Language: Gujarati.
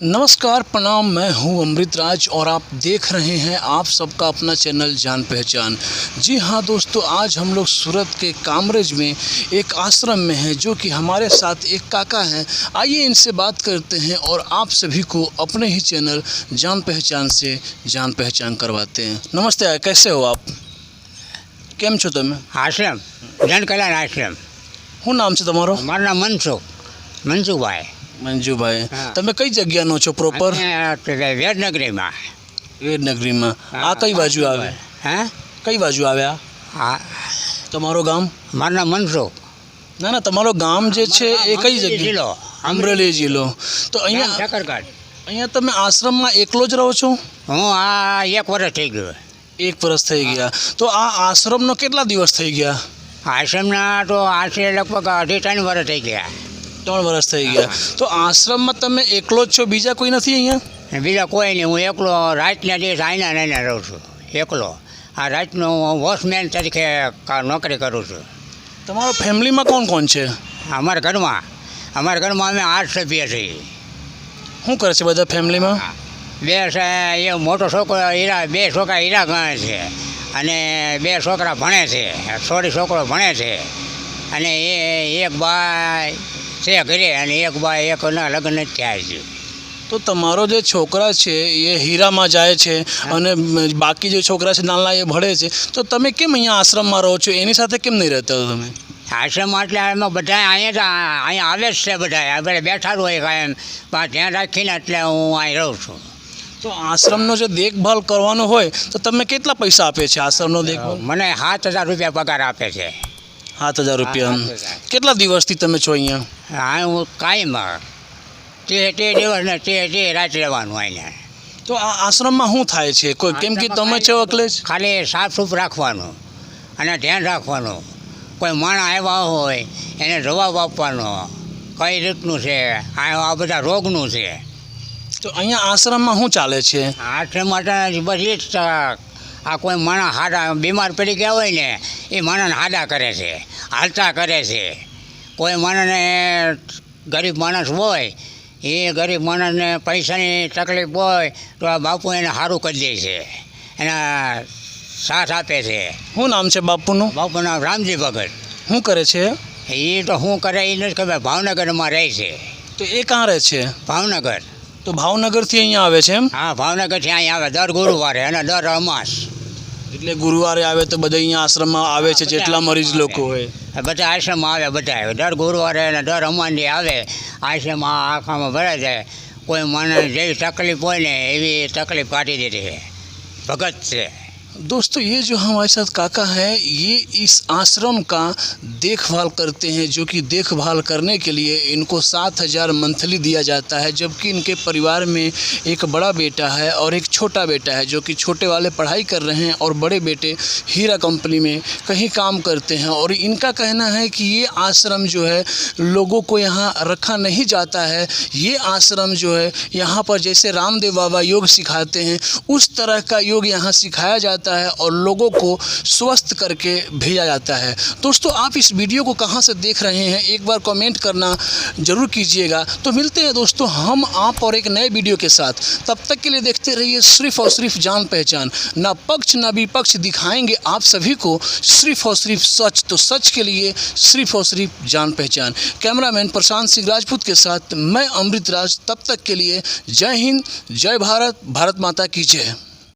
नमस्कार प्रणाम, मैं हूं अमृतराज और आप देख रहे हैं आप सबका अपना चैनल जान पहचान। जी हां दोस्तों, आज हम लोग सूरत के कामरेज में एक आश्रम में हैं जो कि हमारे साथ एक काका हैं। आइए इनसे बात करते हैं और आप सभी को अपने ही चैनल जान पहचान से जान पहचान करवाते हैं। नमस्ते, कैसे हो आप? केम छो તમે? આશ્રમ જનકલ્યાણ આશ્રમ। શું નામ છે તમારો? મારું નામ મનસુખભાઈ। મંજુભાઈ, હા। તમે કઈ જગ્યાનો છો પ્રોપર? વેદનગરીમાં। વેદનગરીમાં। આ કઈ બાજુ આવે? હે કઈ બાજુ આવ્યા હા, તમારું ગામ? મારું નામ મનસુખ। ના ના, તમારું ગામ જે છે એ કઈ જગ્યાએ? જિલ્લો અમરેલી જિલ્લો। તો અહીંયા ઠક્કરગઢ। અહીંયા તમે આશ્રમમાં એકલો જ રહો છો? હું આ 1 વર્ષ થઈ ગયું। 1 વર્ષ થઈ ગયા। તો આ આશ્રમનો કેટલા દિવસ થઈ ગયા? આશ્રમના તો આશરે લગભગ 2.5 વર્ષ થઈ ગયા। 3 વર્ષ થઈ ગયા। તો આશ્રમમાં તમે એકલો જ છો, બીજા કોઈ નથી અહીંયા? બીજા કોઈ નહીં, હું એકલો રાતના દિવસ આઈના રહું છું એકલો। આ રાતનો હું વોચમેન તરીકે નોકરી કરું છું। તમારા ફેમિલીમાં કોણ કોણ છે? અમારા ઘરમાં અમે 8 સભ્ય છીએ। શું કરે છે બધા ફેમિલીમાં? બે છે, એ મોટો છોકરો હીરા, 2 છોકરા હીરા ગણે છે અને 2 છોકરા ભણે છે, છોડી છોકરો ભણે છે અને એક બાઈ છે ઘરે અને એક બાઈ એકના લગ્ન જ થયા છે। તો તમારો જે છોકરા છે એ હીરામાં જાય છે અને બાકી જે છોકરા છે નાના એ ભણે છે, તો તમે કેમ અહીંયા આશ્રમમાં રહો છો? એની સાથે કેમ નહીં રહેતા તમે? આશ્રમમાં એટલે એમાં બધા અહીંયા આવે જ છે, બધા આપણે બેઠા જ હોય કાયમ, પણ ધ્યાન રાખીને એટલે હું અહીં રહું છું। તો આશ્રમનો જે દેખભાલ કરવાનો હોય તો તમે કેટલા પૈસા આપે છે આશ્રમનો દેખભાલ? મને 7,000 રૂપિયા પગાર આપે છે। 7,000 રૂપિયા। 7,000। કેટલા દિવસથી તમે છો અહીંયા? હા, હું કાયમ તે દિવસ ને તે રાત રહેવાનું અહીંયા। તો આ આશ્રમમાં શું થાય છે? કોઈ કેમ કે તમે છો એકલે જ? ખાલી સાફ સૂફ રાખવાનું અને ધ્યાન રાખવાનું, કોઈ માણસ આવ્યા હોય એને જવાબ આપવાનો, કઈ રીતનું છે આ બધા રોગનું છે। તો અહીંયા આશ્રમમાં શું ચાલે છે? આશ્રમ માટે બસ એ જ આ કોઈ માણસ હાડા બીમાર પડી ગયા હોય ને એ માણસને હાડા કરે છે, હાલતા કરે છે। કોઈ માણસને ગરીબ માણસ હોય, એ ગરીબ માણસને પૈસાની તકલીફ હોય તો આ બાપુ એને સારું કરી દે છે, એના સાથ આપે છે। શું નામ છે બાપુનું? બાપુનું નામ રામજી ભગત। શું કરે છે? એ તો શું કરે એ નથી ખબર, ભાવનગરમાં રહે છે। તો એ ક્યાં રહે છે? ભાવનગર। તો ભાવનગરથી અહીંયા આવે છે એમ? હા, ભાવનગરથી અહીં આવે દર ગુરુવારે અને દર અમાસ। એટલે ગુરુવારે આવે તો બધા અહીંયા આશ્રમમાં આવે છે જેટલા મરીઝ લોકો હોય? બધા આશ્રમમાં આવે, બધા દર ગુરુવારે અને દર અમાસથી આવે આશ્રમમાં, આખામાં ભરાય જાય। કોઈ માણસ જેવી તકલીફ હોય ને એવી તકલીફ કાઢી દેતી છે, ભગત છે। दोस्तों, ये जो हमारे साथ काका है ये इस आश्रम का देखभाल करते हैं, जो कि देखभाल करने के लिए इनको 7,000 मंथली दिया जाता है, जबकि इनके परिवार में एक बड़ा बेटा है और एक छोटा बेटा है, जो कि छोटे वाले पढ़ाई कर रहे हैं और बड़े बेटे हीरा कंपनी में कहीं काम करते हैं। और इनका कहना है कि ये आश्रम जो है लोगों को यहाँ रखा नहीं जाता है, ये आश्रम जो है यहाँ पर जैसे रामदेव बाबा योग सिखाते हैं उस तरह का योग यहाँ सिखाया जाता है और लोगों को स्वस्थ करके भेजा जाता है। दोस्तों, आप इस वीडियो को कहाँ से देख रहे हैं एक बार कमेंट करना ज़रूर कीजिएगा। तो मिलते हैं दोस्तों हम आप और एक नए वीडियो के साथ, तब तक के लिए देखते रहिए सिर्फ और सिर्फ जान पहचान। ना पक्ष ना विपक्ष, दिखाएंगे आप सभी को सिर्फ और सिर्फ सच, तो सच के लिए सिर्फ और सिर्फ जान पहचान। कैमरामैन प्रशांत सिंह राजपूत के साथ मैं अमृतराज। तब तक के लिए जय हिंद, जय भारत, भारत माता की जय।